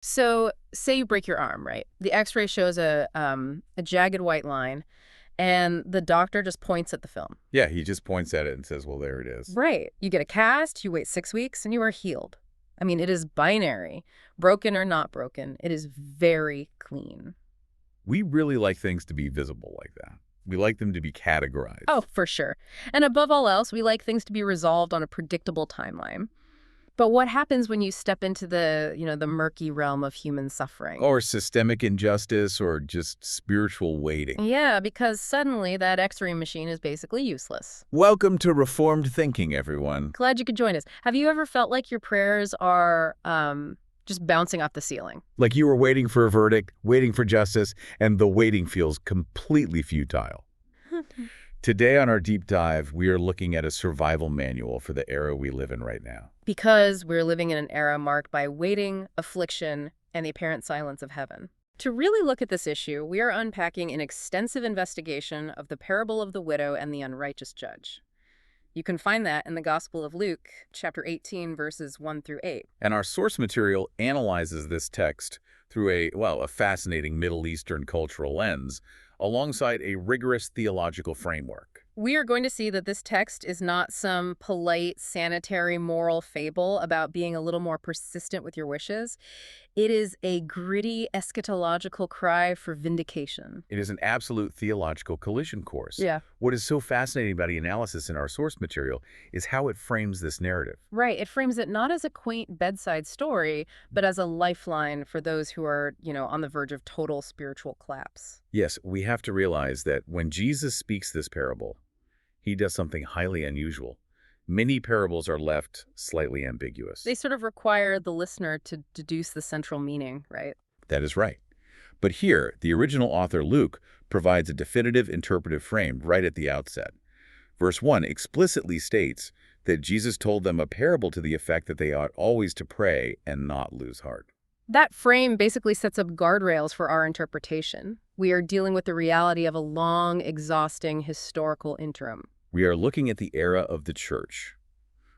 So say you break your arm, right? The x-ray shows a jagged white line, and the doctor just points at the film. Yeah, he just points at it and says, well, there it is. Right. You get a cast, you wait 6 weeks, and you are healed. I mean, it is binary. Broken or not broken. It is very clean. We really like things to be visible like that. We like them to be categorized. Oh, for sure. And above all else, we like things to be resolved on a predictable timeline. But what happens when you step into the murky realm of human suffering? Or systemic injustice or just spiritual waiting. Yeah, because suddenly that x-ray machine is basically useless. Welcome to Reformed Thinking, everyone. Glad you could join us. Have you ever felt like your prayers are just bouncing off the ceiling? Like you were waiting for a verdict, waiting for justice, and the waiting feels completely futile. Today on our deep dive, we are looking at a survival manual for the era we live in right now. Because we're living in an era marked by waiting, affliction, and the apparent silence of heaven. To really look at this issue, we are unpacking an extensive investigation of the parable of the widow and the unrighteous judge. You can find that in the Gospel of Luke, chapter 18, verses 1 through 8. And our source material analyzes this text through a fascinating Middle Eastern cultural lens, alongside a rigorous theological framework. We are going to see that this text is not some polite, sanitary, moral fable about being a little more persistent with your wishes. It is a gritty, eschatological cry for vindication. It is an absolute theological collision course. Yeah. What is so fascinating about the analysis in our source material is how it frames this narrative. Right. It frames it not as a quaint bedside story, but as a lifeline for those who are, on the verge of total spiritual collapse. Yes, we have to realize that when Jesus speaks this parable, he does something highly unusual. Many parables are left slightly ambiguous. They sort of require the listener to deduce the central meaning, right? That is right. But here, the original author Luke provides a definitive interpretive frame right at the outset. Verse 1 explicitly states that Jesus told them a parable to the effect that they ought always to pray and not lose heart. That frame basically sets up guardrails for our interpretation. We are dealing with the reality of a long, exhausting historical interim. We are looking at the era of the church,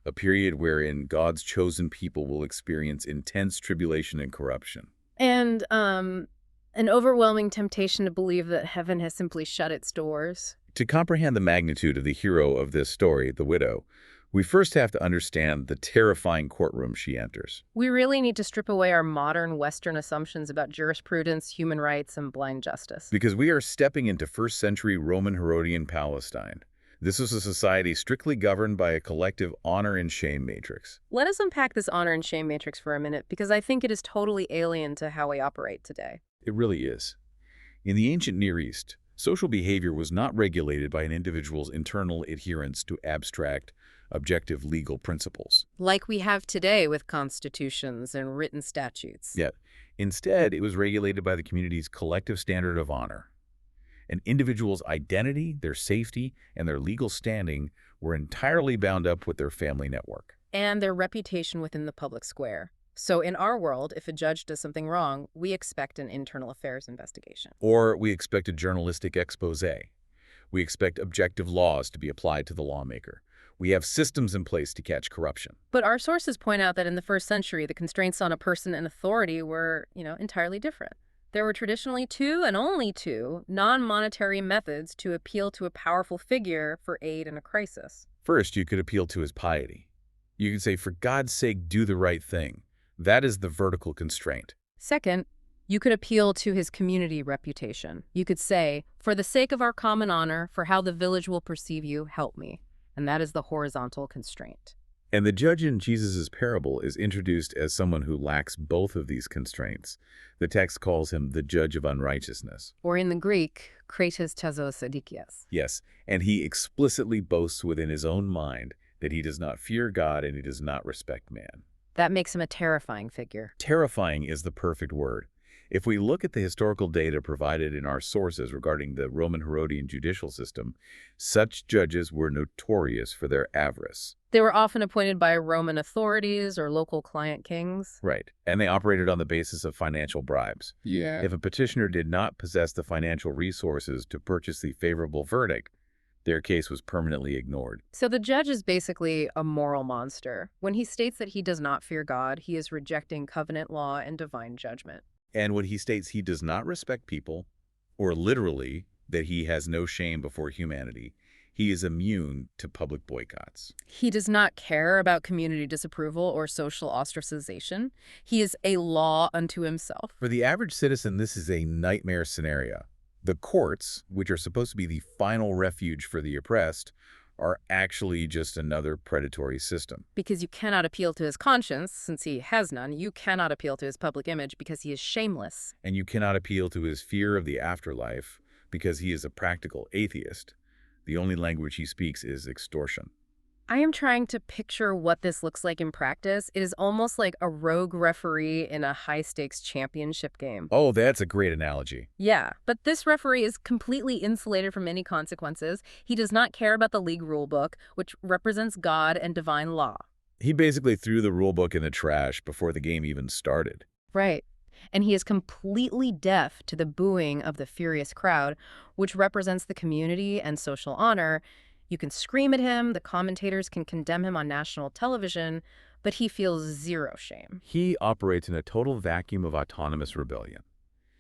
a period wherein God's chosen people will experience intense tribulation and corruption. And an overwhelming temptation to believe that heaven has simply shut its doors. To comprehend the magnitude of the hero of this story, the widow, we first have to understand the terrifying courtroom she enters. We really need to strip away our modern Western assumptions about jurisprudence, human rights, and blind justice. Because we are stepping into first-century Roman Herodian Palestine. This was a society strictly governed by a collective honor and shame matrix. Let us unpack this honor and shame matrix for a minute, because I think it is totally alien to how we operate today. It really is. In the ancient Near East, social behavior was not regulated by an individual's internal adherence to abstract, objective legal principles. Like we have today with constitutions and written statutes. Yet, instead, it was regulated by the community's collective standard of honor. An individual's identity, their safety, and their legal standing were entirely bound up with their family network. And their reputation within the public square. So in our world, if a judge does something wrong, we expect an internal affairs investigation. Or we expect a journalistic expose. We expect objective laws to be applied to the lawmaker. We have systems in place to catch corruption. But our sources point out that in the first century, the constraints on a person and authority were, entirely different. There were traditionally two and only two non-monetary methods to appeal to a powerful figure for aid in a crisis. First, you could appeal to his piety. You could say, for God's sake, do the right thing. That is the vertical constraint. Second, you could appeal to his community reputation. You could say, for the sake of our common honor, for how the village will perceive you, help me. And that is the horizontal constraint. And the judge in Jesus' parable is introduced as someone who lacks both of these constraints. The text calls him the judge of unrighteousness. Or in the Greek, kratos tezos adikias. Yes, and he explicitly boasts within his own mind that he does not fear God and he does not respect man. That makes him a terrifying figure. Terrifying is the perfect word. If we look at the historical data provided in our sources regarding the Roman Herodian judicial system, such judges were notorious for their avarice. They were often appointed by Roman authorities or local client kings. Right. And they operated on the basis of financial bribes. Yeah. If a petitioner did not possess the financial resources to purchase the favorable verdict, Their case was permanently ignored. So the judge is basically a moral monster. When he states that he does not fear God, he is rejecting covenant law and divine judgment. And when he states he does not respect people, or literally that he has no shame before humanity, he is immune to public boycotts. He does not care about community disapproval or social ostracization. He is a law unto himself. For the average citizen, this is a nightmare scenario. The courts, which are supposed to be the final refuge for the oppressed, are actually just another predatory system. Because you cannot appeal to his conscience, since he has none. You cannot appeal to his public image because he is shameless. And you cannot appeal to his fear of the afterlife because he is a practical atheist. The only language he speaks is extortion. I am trying to picture what this looks like in practice. It is almost like a rogue referee in a high-stakes championship game. Oh, that's a great analogy. Yeah, but this referee is completely insulated from any consequences. He does not care about the league rulebook, which represents God and divine law. He basically threw the rulebook in the trash before the game even started. Right. And he is completely deaf to the booing of the furious crowd, which represents the community and social honor. You can scream at him, the commentators can condemn him on national television, but he feels zero shame. He operates in a total vacuum of autonomous rebellion.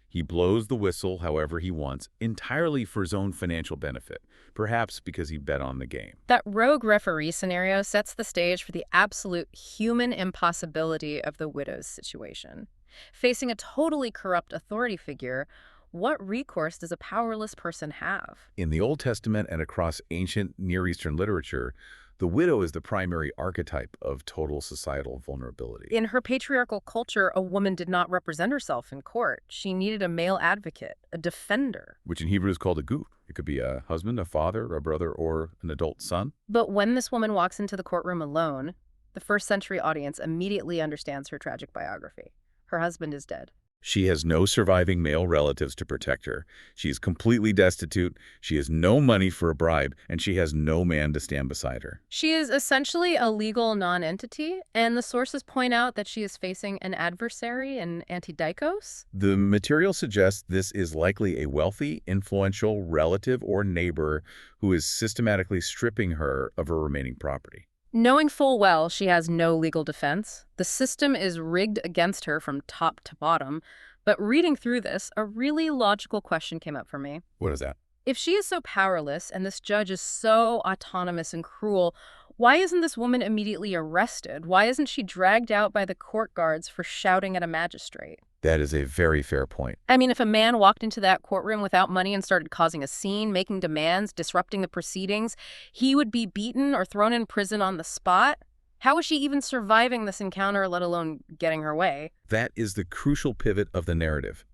He blows the whistle however he wants, entirely for his own financial benefit, perhaps because he bet on the game. That rogue referee scenario sets the stage for the absolute human impossibility of the widow's situation. Facing a totally corrupt authority figure, what recourse does a powerless person have? In the Old Testament and across ancient Near Eastern literature, the widow is the primary archetype of total societal vulnerability. In her patriarchal culture, a woman did not represent herself in court. She needed a male advocate, a defender. Which in Hebrew is called a gu. It could be a husband, a father, a brother, or an adult son. But when this woman walks into the courtroom alone, the first century audience immediately understands her tragic biography. Her husband is dead. She has no surviving male relatives to protect her. She is completely destitute. She has no money for a bribe, and she has no man to stand beside her. She is essentially a legal non-entity, and the sources point out that she is facing an adversary, an antidikos. The material suggests this is likely a wealthy, influential relative or neighbor who is systematically stripping her of her remaining property. Knowing full well she has no legal defense, the system is rigged against her from top to bottom. But reading through this, a really logical question came up for me. What is that? If she is so powerless and this judge is so autonomous and cruel, why isn't this woman immediately arrested? Why isn't she dragged out by the court guards for shouting at a magistrate? That is a very fair point. I mean, if a man walked into that courtroom without money and started causing a scene, making demands, disrupting the proceedings, he would be beaten or thrown in prison on the spot. How is she even surviving this encounter, let alone getting her way? That is the crucial pivot of the narrative,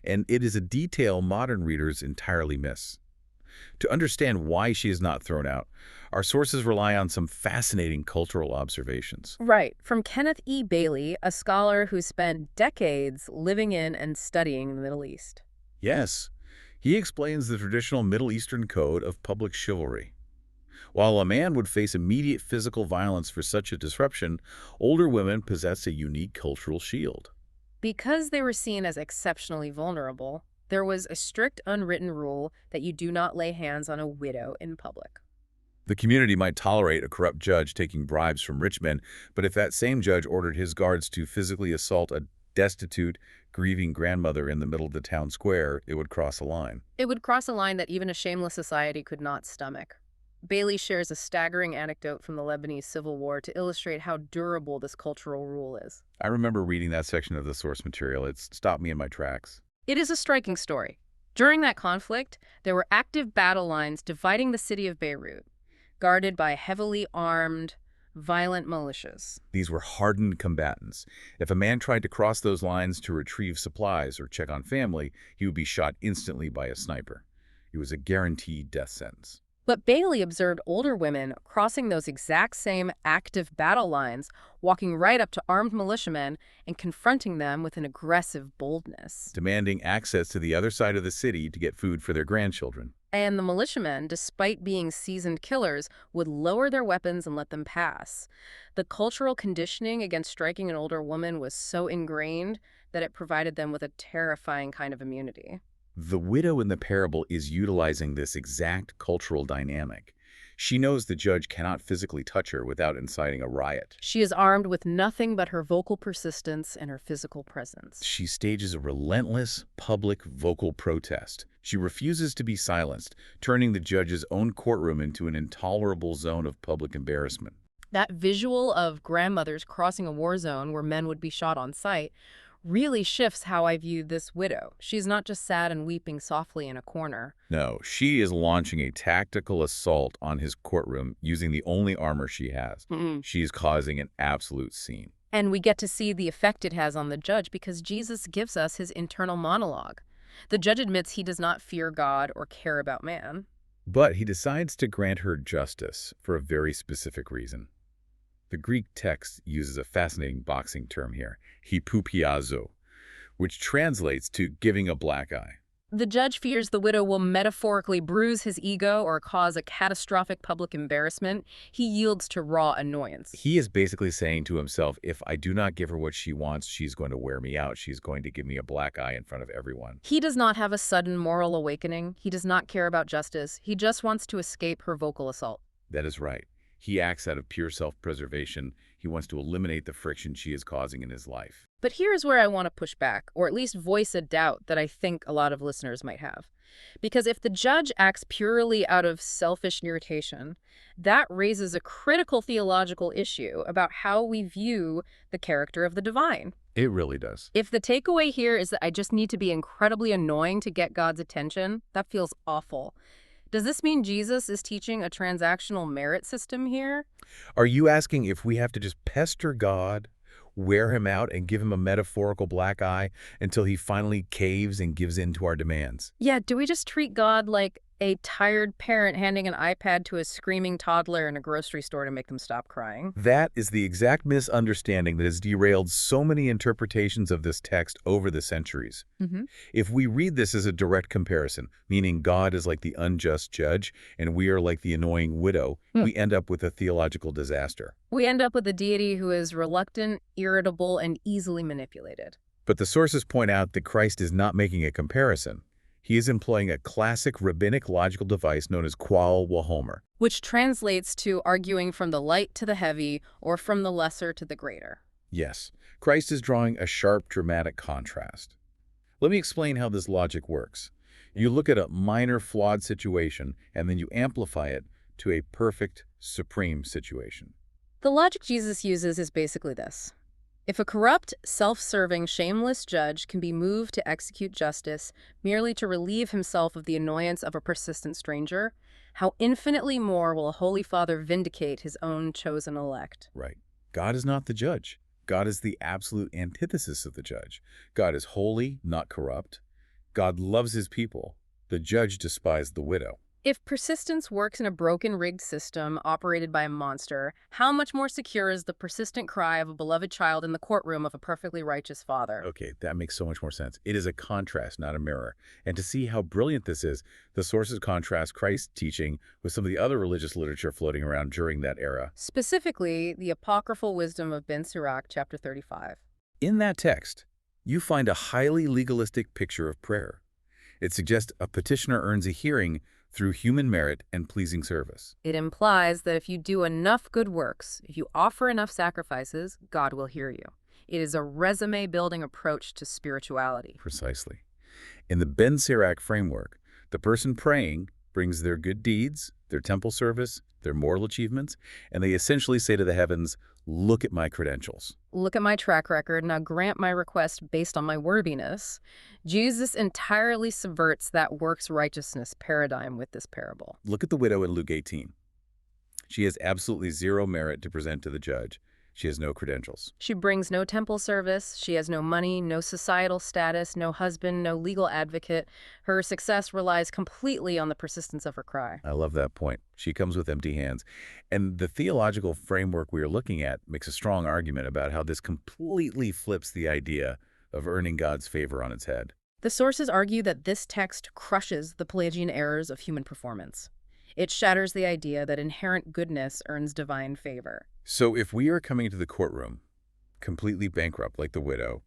and it is a detail modern readers entirely miss. To understand why she is not thrown out, our sources rely on some fascinating cultural observations. Right. From Kenneth E. Bailey, a scholar who spent decades living in and studying the Middle East. Yes, he explains the traditional Middle Eastern code of public chivalry. While a man would face immediate physical violence for such a disruption, older women possess a unique cultural shield. Because they were seen as exceptionally vulnerable, there was a strict unwritten rule that you do not lay hands on a widow in public. The community might tolerate a corrupt judge taking bribes from rich men, but if that same judge ordered his guards to physically assault a destitute, grieving grandmother in the middle of the town square, it would cross a line. It would cross a line that even a shameless society could not stomach. Bailey shares a staggering anecdote from the Lebanese Civil War to illustrate how durable this cultural rule is. I remember reading that section of the source material. It stopped me in my tracks. It is a striking story. During that conflict, there were active battle lines dividing the city of Beirut, guarded by heavily armed, violent militias. These were hardened combatants. If a man tried to cross those lines to retrieve supplies or check on family, he would be shot instantly by a sniper. It was a guaranteed death sentence. But Bailey observed older women crossing those exact same active battle lines, walking right up to armed militiamen and confronting them with an aggressive boldness. Demanding access to the other side of the city to get food for their grandchildren. And the militiamen, despite being seasoned killers, would lower their weapons and let them pass. The cultural conditioning against striking an older woman was so ingrained that it provided them with a terrifying kind of immunity. The widow in the parable is utilizing this exact cultural dynamic. She knows the judge cannot physically touch her without inciting a riot. She is armed with nothing but her vocal persistence and her physical presence. She stages a relentless, public, vocal protest. She refuses to be silenced, turning the judge's own courtroom into an intolerable zone of public embarrassment. That visual of grandmothers crossing a war zone where men would be shot on sight really shifts how I view this widow. She's not just sad and weeping softly in a corner. No, she is launching a tactical assault on his courtroom using the only armor she has. She's causing an absolute scene. And we get to see the effect it has on the judge because Jesus gives us his internal monologue. The judge admits he does not fear God or care about man. But he decides to grant her justice for a very specific reason. The Greek text uses a fascinating boxing term here, hypoupiazo, which translates to giving a black eye. The judge fears the widow will metaphorically bruise his ego or cause a catastrophic public embarrassment. He yields to raw annoyance. He is basically saying to himself, if I do not give her what she wants, she's going to wear me out. She's going to give me a black eye in front of everyone. He does not have a sudden moral awakening. He does not care about justice. He just wants to escape her vocal assault. That is right. He acts out of pure self-preservation. He wants to eliminate the friction she is causing in his life. But here's where I want to push back, or at least voice a doubt that I think a lot of listeners might have. Because if the judge acts purely out of selfish irritation, that raises a critical theological issue about how we view the character of the divine. It really does. If the takeaway here is that I just need to be incredibly annoying to get God's attention, that feels awful. Does this mean Jesus is teaching a transactional merit system here? Are you asking if we have to just pester God, wear him out, and give him a metaphorical black eye until he finally caves and gives in to our demands? Yeah, do we just treat God like a tired parent handing an iPad to a screaming toddler in a grocery store to make them stop crying? That is the exact misunderstanding that has derailed so many interpretations of this text over the centuries. If we read this as a direct comparison, meaning God is like the unjust judge and we are like the annoying widow, we end up with a theological disaster. We end up with a deity who is reluctant, irritable, and easily manipulated. But the sources point out that Christ is not making a comparison. He is employing a classic rabbinic logical device known as qual wahomer, which translates to arguing from the light to the heavy or from the lesser to the greater. Yes, Christ is drawing a sharp, dramatic contrast. Let me explain how this logic works. You look at a minor, flawed situation, and then you amplify it to a perfect, supreme situation. The logic Jesus uses is basically this. If a corrupt, self-serving, shameless judge can be moved to execute justice merely to relieve himself of the annoyance of a persistent stranger, how infinitely more will a Holy Father vindicate his own chosen elect? Right. God is not the judge. God is the absolute antithesis of the judge. God is holy, not corrupt. God loves his people. The judge despised the widow. If persistence works in a broken, rigged system operated by a monster, how much more secure is the persistent cry of a beloved child in the courtroom of a perfectly righteous father? Okay, that makes so much more sense. It is a contrast, not a mirror. And to see how brilliant this is, the sources contrast Christ's teaching with some of the other religious literature floating around during that era. Specifically, the apocryphal wisdom of Ben Sirach, chapter 35. In that text, you find a highly legalistic picture of prayer. It suggests a petitioner earns a hearing through human merit and pleasing service. It implies that if you do enough good works, if you offer enough sacrifices, God will hear you. It is a resume-building approach to spirituality. Precisely. In the Ben Sirach framework, the person praying brings their good deeds, their temple service, their moral achievements, and they essentially say to the heavens, look at my credentials. Look at my track record, now grant my request based on my worthiness. Jesus entirely subverts that works righteousness paradigm with this parable. Look at the widow in Luke 18. She has absolutely zero merit to present to the judge. She has no credentials. She brings no temple service. She has no money, no societal status, no husband, no legal advocate. Her success relies completely on the persistence of her cry. I love that point. She comes with empty hands. And the theological framework we are looking at makes a strong argument about how this completely flips the idea of earning God's favor on its head. The sources argue that this text crushes the Pelagian errors of human performance. It shatters the idea that inherent goodness earns divine favor. So if we are coming to the courtroom, completely bankrupt like the widow,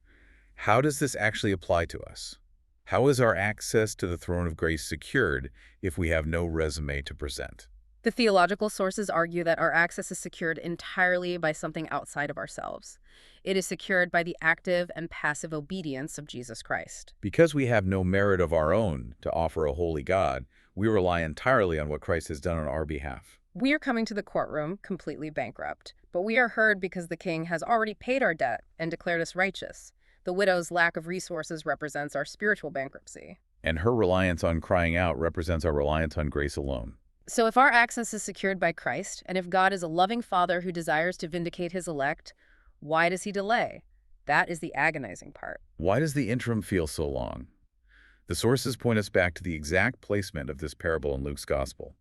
how does this actually apply to us? How is our access to the throne of grace secured if we have no resume to present? The theological sources argue that our access is secured entirely by something outside of ourselves. It is secured by the active and passive obedience of Jesus Christ. Because we have no merit of our own to offer a holy God, we rely entirely on what Christ has done on our behalf. We are coming to the courtroom completely bankrupt, but we are heard because the king has already paid our debt and declared us righteous. The widow's lack of resources represents our spiritual bankruptcy. And her reliance on crying out represents our reliance on grace alone. So if our access is secured by Christ, and if God is a loving Father who desires to vindicate his elect, why does he delay? That is the agonizing part. Why does the interim feel so long? The sources point us back to the exact placement of this parable in Luke's Gospel.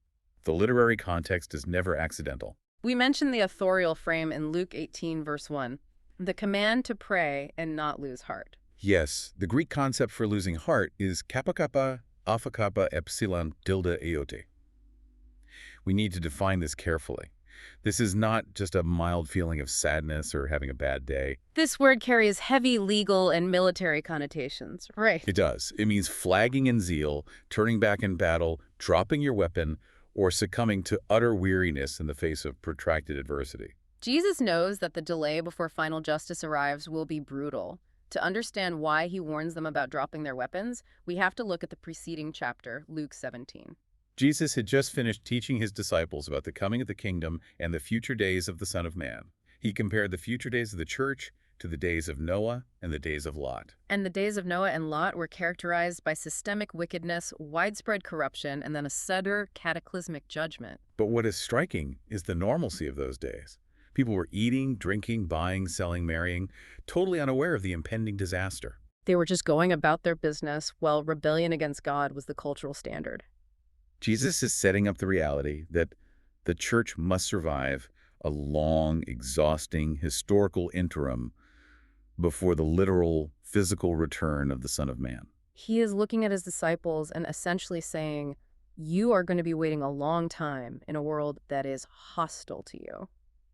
The literary context is never accidental. We mentioned the authorial frame in Luke 18, verse 1, the command to pray and not lose heart. Yes, the Greek concept for losing heart is kappa kappa, alpha kappa, epsilon, tilde eote. We need to define this carefully. This is not just a mild feeling of sadness or having a bad day. This word carries heavy legal and military connotations, right? It does. It means flagging in zeal, turning back in battle, dropping your weapon, or succumbing to utter weariness in the face of protracted adversity. Jesus knows that the delay before final justice arrives will be brutal. To understand why he warns them about dropping their weapons, we have to look at the preceding chapter, Luke 17. Jesus had just finished teaching his disciples about the coming of the kingdom and the future days of the Son of Man. He compared the future days of the church to the days of Noah and the days of Lot. And the days of Noah and Lot were characterized by systemic wickedness, widespread corruption, and then a sudden cataclysmic judgment. But what is striking is the normalcy of those days. People were eating, drinking, buying, selling, marrying, totally unaware of the impending disaster. They were just going about their business, while rebellion against God was the cultural standard. Jesus is setting up the reality that the church must survive a long, exhausting, historical interim before the literal, physical return of the Son of Man. He is looking at his disciples and essentially saying, you are going to be waiting a long time in a world that is hostile to you.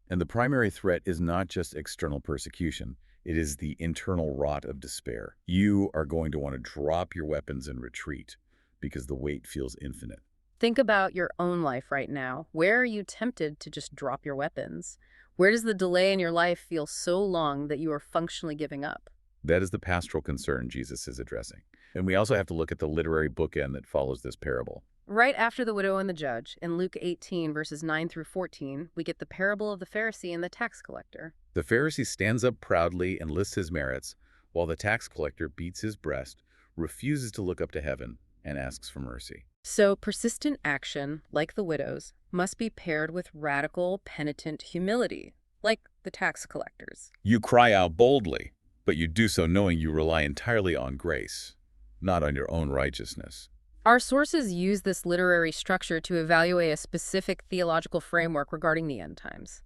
And the primary threat is not just external persecution. It is the internal rot of despair. You are going to want to drop your weapons and retreat because the weight feels infinite. Think about your own life right now. Where are you tempted to just drop your weapons? Where does the delay in your life feel so long that you are functionally giving up? That is the pastoral concern Jesus is addressing. And we also have to look at the literary bookend that follows this parable. Right after the widow and the judge, in Luke 18, verses 9 through 14, we get the parable of the Pharisee and the tax collector. The Pharisee stands up proudly and lists his merits, while the tax collector beats his breast, refuses to look up to heaven, and asks for mercy. So persistent action, like the widow's, must be paired with radical, penitent humility, like the tax collectors. You cry out boldly, but you do so knowing you rely entirely on grace, not on your own righteousness. Our sources use this literary structure to evaluate a specific theological framework regarding the end times.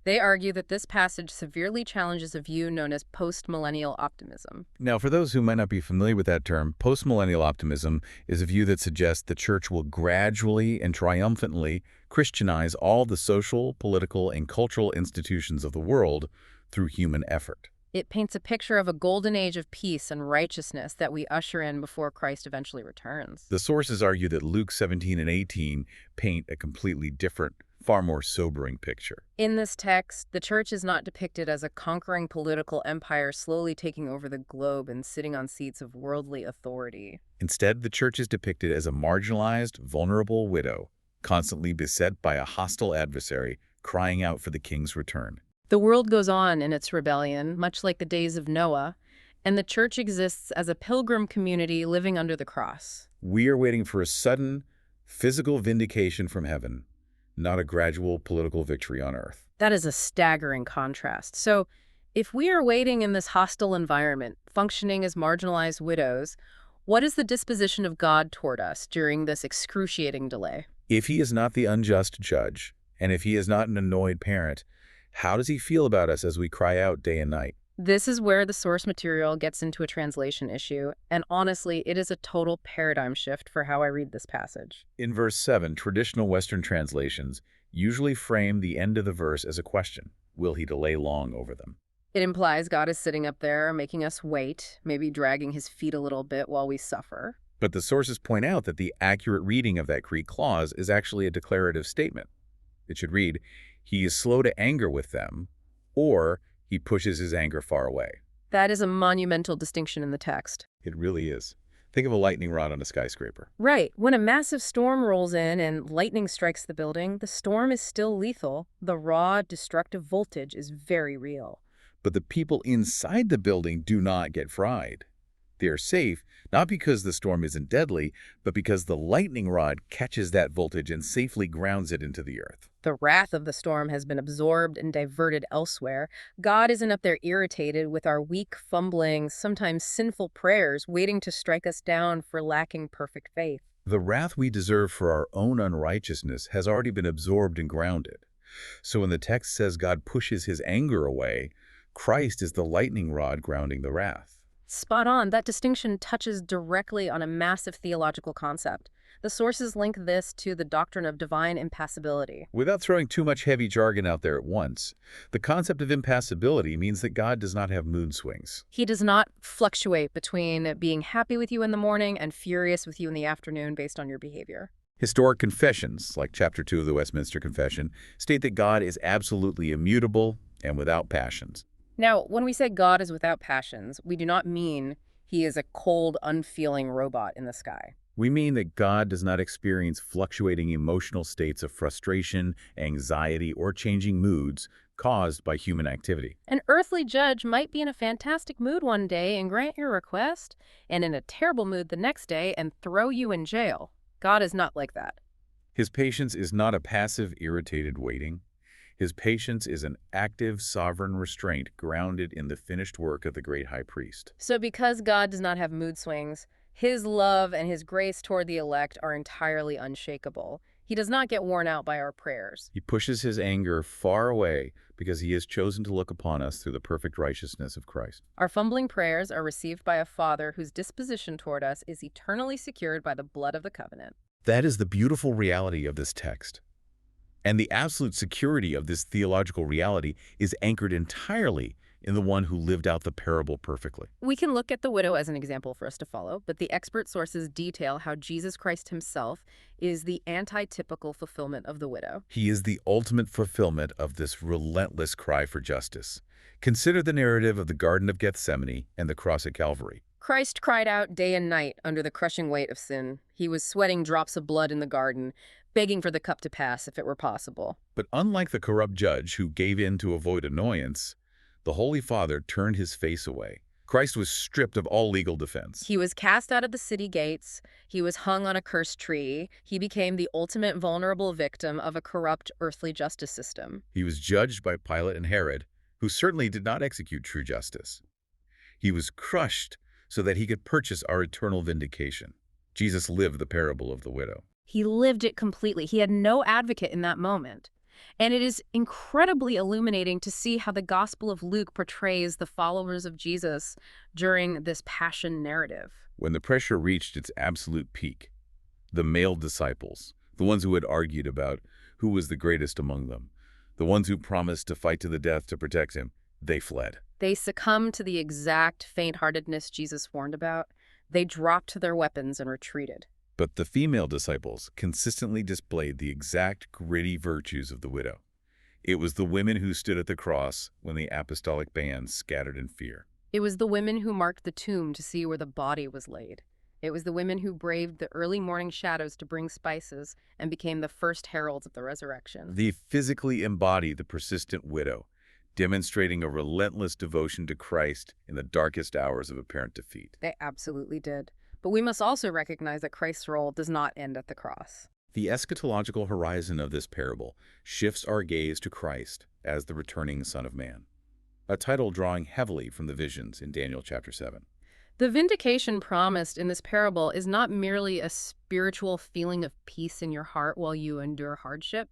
They argue that this passage severely challenges a view known as postmillennial optimism. Now, for those who might not be familiar with that term, postmillennial optimism is a view that suggests the church will gradually and triumphantly Christianize all the social, political, and cultural institutions of the world through human effort. It paints a picture of a golden age of peace and righteousness that we usher in before Christ eventually returns. The sources argue that Luke 17 and 18 paint a completely different, far more sobering picture. In this text, the church is not depicted as a conquering political empire slowly taking over the globe and sitting on seats of worldly authority. Instead, the church is depicted as a marginalized, vulnerable widow, constantly beset by a hostile adversary, crying out for the king's return. The world goes on in its rebellion, much like the days of Noah, and the church exists as a pilgrim community living under the cross. We are waiting for a sudden, physical vindication from heaven, not a gradual political victory on earth. That is a staggering contrast. So, if we are waiting in this hostile environment, functioning as marginalized widows, what is the disposition of God toward us during this excruciating delay? If he is not the unjust judge, and if he is not an annoyed parent, how does he feel about us as we cry out day and night? This is where the source material gets into a translation issue, and honestly, it is a total paradigm shift for how I read this passage. In verse 7, traditional Western translations usually frame the end of the verse as a question. Will he delay long over them? It implies God is sitting up there making us wait, maybe dragging his feet a little bit while we suffer. But the sources point out that the accurate reading of that Greek clause is actually a declarative statement. It should read, he is slow to anger with them, or he pushes his anger far away. That is a monumental distinction in the text. It really is. Think of a lightning rod on a skyscraper. Right. When a massive storm rolls in and lightning strikes the building, the storm is still lethal. The raw, destructive voltage is very real. But the people inside the building do not get fried. They are safe, not because the storm isn't deadly, but because the lightning rod catches that voltage and safely grounds it into the earth. The wrath of the storm has been absorbed and diverted elsewhere. God isn't up there irritated with our weak, fumbling, sometimes sinful prayers, waiting to strike us down for lacking perfect faith. The wrath we deserve for our own unrighteousness has already been absorbed and grounded. So when the text says God pushes his anger away, Christ is the lightning rod grounding the wrath. Spot on. That distinction touches directly on a massive theological concept. The sources link this to the doctrine of divine impassibility. Without throwing too much heavy jargon out there at once, the concept of impassibility means that God does not have mood swings. He does not fluctuate between being happy with you in the morning and furious with you in the afternoon based on your behavior. Historic confessions, like Chapter 2 of the Westminster Confession, state that God is absolutely immutable and without passions. Now, when we say God is without passions, we do not mean he is a cold, unfeeling robot in the sky. We mean that God does not experience fluctuating emotional states of frustration, anxiety, or changing moods caused by human activity. An earthly judge might be in a fantastic mood one day and grant your request, and in a terrible mood the next day and throw you in jail. God is not like that. His patience is not a passive, irritated waiting. His patience is an active, sovereign restraint grounded in the finished work of the great high priest. So because God does not have mood swings, his love and his grace toward the elect are entirely unshakable. He does not get worn out by our prayers. He pushes his anger far away because he has chosen to look upon us through the perfect righteousness of Christ. Our fumbling prayers are received by a Father whose disposition toward us is eternally secured by the blood of the covenant. That is the beautiful reality of this text. And the absolute security of this theological reality is anchored entirely in the one who lived out the parable perfectly. We can look at the widow as an example for us to follow, but the expert sources detail how Jesus Christ himself is the anti-typical fulfillment of the widow. He is the ultimate fulfillment of this relentless cry for justice. Consider the narrative of the Garden of Gethsemane and the cross at Calvary. Christ cried out day and night under the crushing weight of sin. He was sweating drops of blood in the garden, begging for the cup to pass if it were possible. But unlike the corrupt judge who gave in to avoid annoyance, the Holy Father turned his face away. Christ was stripped of all legal defense. He was cast out of the city gates. He was hung on a cursed tree. He became the ultimate vulnerable victim of a corrupt earthly justice system. He was judged by Pilate and Herod, who certainly did not execute true justice. He was crushed so that he could purchase our eternal vindication. Jesus lived the parable of the widow. He lived it completely. He had no advocate in that moment. And it is incredibly illuminating to see how the Gospel of Luke portrays the followers of Jesus during this passion narrative. When the pressure reached its absolute peak, the male disciples, the ones who had argued about who was the greatest among them, the ones who promised to fight to the death to protect him, they fled. They succumbed to the exact faint-heartedness Jesus warned about. They dropped their weapons and retreated. But the female disciples consistently displayed the exact gritty virtues of the widow. It was the women who stood at the cross when the apostolic band scattered in fear. It was the women who marked the tomb to see where the body was laid. It was the women who braved the early morning shadows to bring spices and became the first heralds of the resurrection. They physically embodied the persistent widow, demonstrating a relentless devotion to Christ in the darkest hours of apparent defeat. They absolutely did. But we must also recognize that Christ's role does not end at the cross. The eschatological horizon of this parable shifts our gaze to Christ as the returning Son of Man, a title drawing heavily from the visions in Daniel chapter 7. The vindication promised in this parable is not merely a spiritual feeling of peace in your heart while you endure hardship.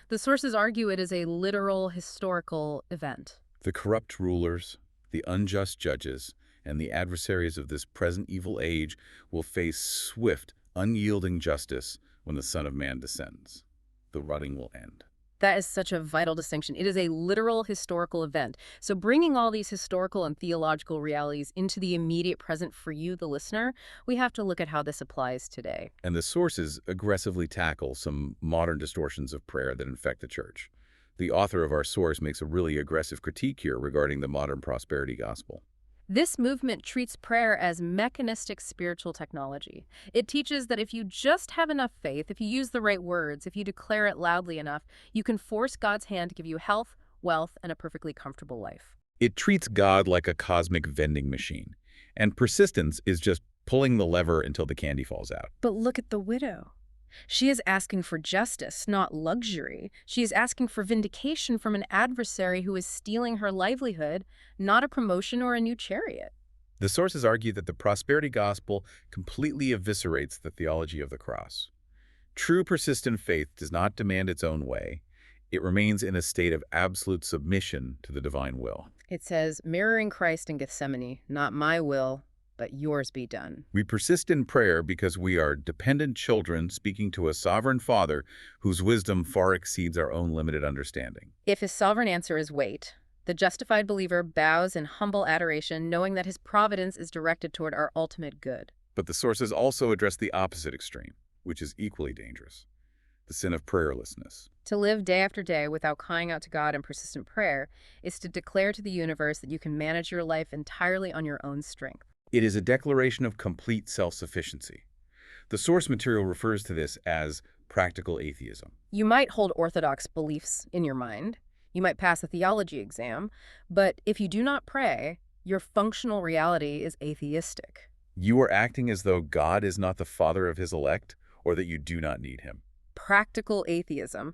The sources argue it is a literal historical event. The corrupt rulers, the unjust judges, and the adversaries of this present evil age will face swift, unyielding justice when the Son of Man descends. The rutting will end. That is such a vital distinction. It is a literal historical event. So bringing all these historical and theological realities into the immediate present for you, the listener, we have to look at how this applies today. And the sources aggressively tackle some modern distortions of prayer that infect the church. The author of our source makes a really aggressive critique here regarding the modern prosperity gospel. This movement treats prayer as mechanistic spiritual technology. It teaches that if you just have enough faith, if you use the right words, if you declare it loudly enough, you can force God's hand to give you health, wealth, and a perfectly comfortable life. It treats God like a cosmic vending machine, and persistence is just pulling the lever until the candy falls out. But look at the widow. She is asking for justice, not luxury. She is asking for vindication from an adversary who is stealing her livelihood, not a promotion or a new chariot. The sources argue that the prosperity gospel completely eviscerates the theology of the cross. True persistent faith does not demand its own way. It remains in a state of absolute submission to the divine will. It says, mirroring Christ in Gethsemane, not my will, but yours be done. We persist in prayer because we are dependent children speaking to a sovereign Father whose wisdom far exceeds our own limited understanding. If his sovereign answer is wait, the justified believer bows in humble adoration, knowing that his providence is directed toward our ultimate good. But the sources also address the opposite extreme, which is equally dangerous: the sin of prayerlessness. To live day after day without crying out to God in persistent prayer is to declare to the universe that you can manage your life entirely on your own strength. It is a declaration of complete self-sufficiency. The source material refers to this as practical atheism. You might hold orthodox beliefs in your mind. You might pass a theology exam. But if you do not pray, your functional reality is atheistic. You are acting as though God is not the Father of his elect, or that you do not need him. Practical atheism.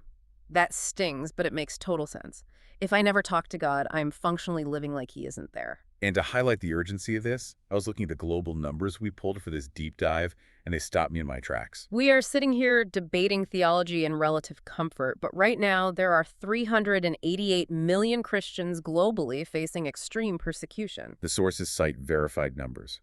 That stings, but it makes total sense. If I never talk to God, I'm functionally living like he isn't there. And to highlight the urgency of this, I was looking at the global numbers we pulled for this deep dive, and they stopped me in my tracks. We are sitting here debating theology and relative comfort, but right now there are 388 million Christians globally facing extreme persecution. The sources cite verified numbers: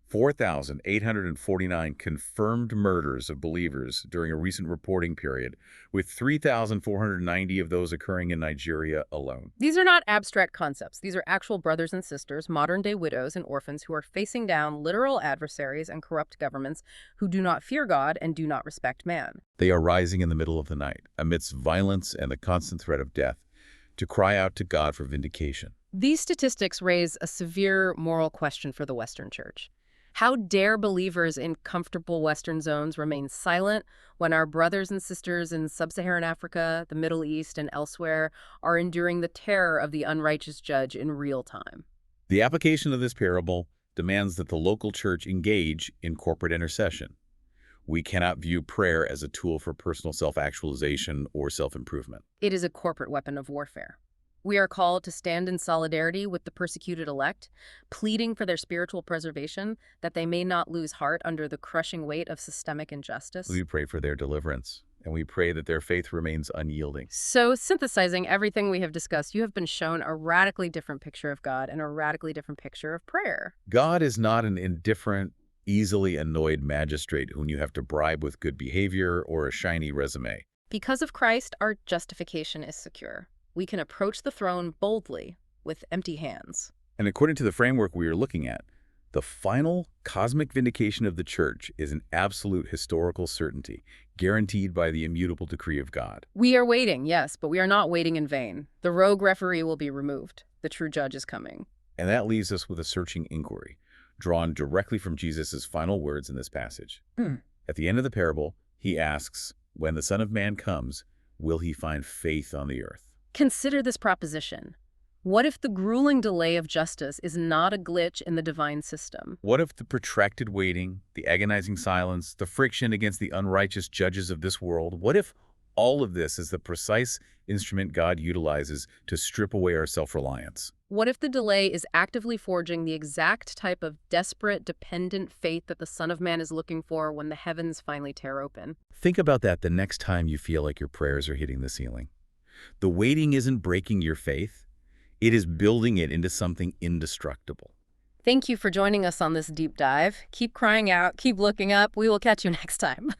4,849 confirmed murders of believers during a recent reporting period, with 3,490 of those occurring in Nigeria alone. These are not abstract concepts. These are actual brothers and sisters, modern-day widows and orphans who are facing down literal adversaries and corrupt governments who do not fear God and do not respect man. They are rising in the middle of the night, amidst violence and the constant threat of death, to cry out to God for vindication. These statistics raise a severe moral question for the Western Church. How dare believers in comfortable Western zones remain silent when our brothers and sisters in sub-Saharan Africa, the Middle East, and elsewhere are enduring the terror of the unrighteous judge in real time? The application of this parable demands that the local church engage in corporate intercession. We cannot view prayer as a tool for personal self-actualization or self-improvement. It is a corporate weapon of warfare. We are called to stand in solidarity with the persecuted elect, pleading for their spiritual preservation, that they may not lose heart under the crushing weight of systemic injustice. We pray for their deliverance, and we pray that their faith remains unyielding. So, synthesizing everything we have discussed, you have been shown a radically different picture of God and a radically different picture of prayer. God is not an indifferent, easily annoyed magistrate whom you have to bribe with good behavior or a shiny resume. Because of Christ, our justification is secure. We can approach the throne boldly with empty hands. And according to the framework we are looking at, the final cosmic vindication of the church is an absolute historical certainty, guaranteed by the immutable decree of God. We are waiting, yes, but we are not waiting in vain. The rogue referee will be removed. The true judge is coming. And that leaves us with a searching inquiry, drawn directly from Jesus' final words in this passage. At the end of the parable, he asks, when the Son of Man comes, will he find faith on the earth? Consider this proposition. What if the grueling delay of justice is not a glitch in the divine system? What if the protracted waiting, the agonizing silence, the friction against the unrighteous judges of this world, what if all of this is the precise instrument God utilizes to strip away our self-reliance? What if the delay is actively forging the exact type of desperate, dependent faith that the Son of Man is looking for when the heavens finally tear open? Think about that the next time you feel like your prayers are hitting the ceiling. The waiting isn't breaking your faith. It is building it into something indestructible. Thank you for joining us on this deep dive. Keep crying out, keep looking up. We will catch you next time.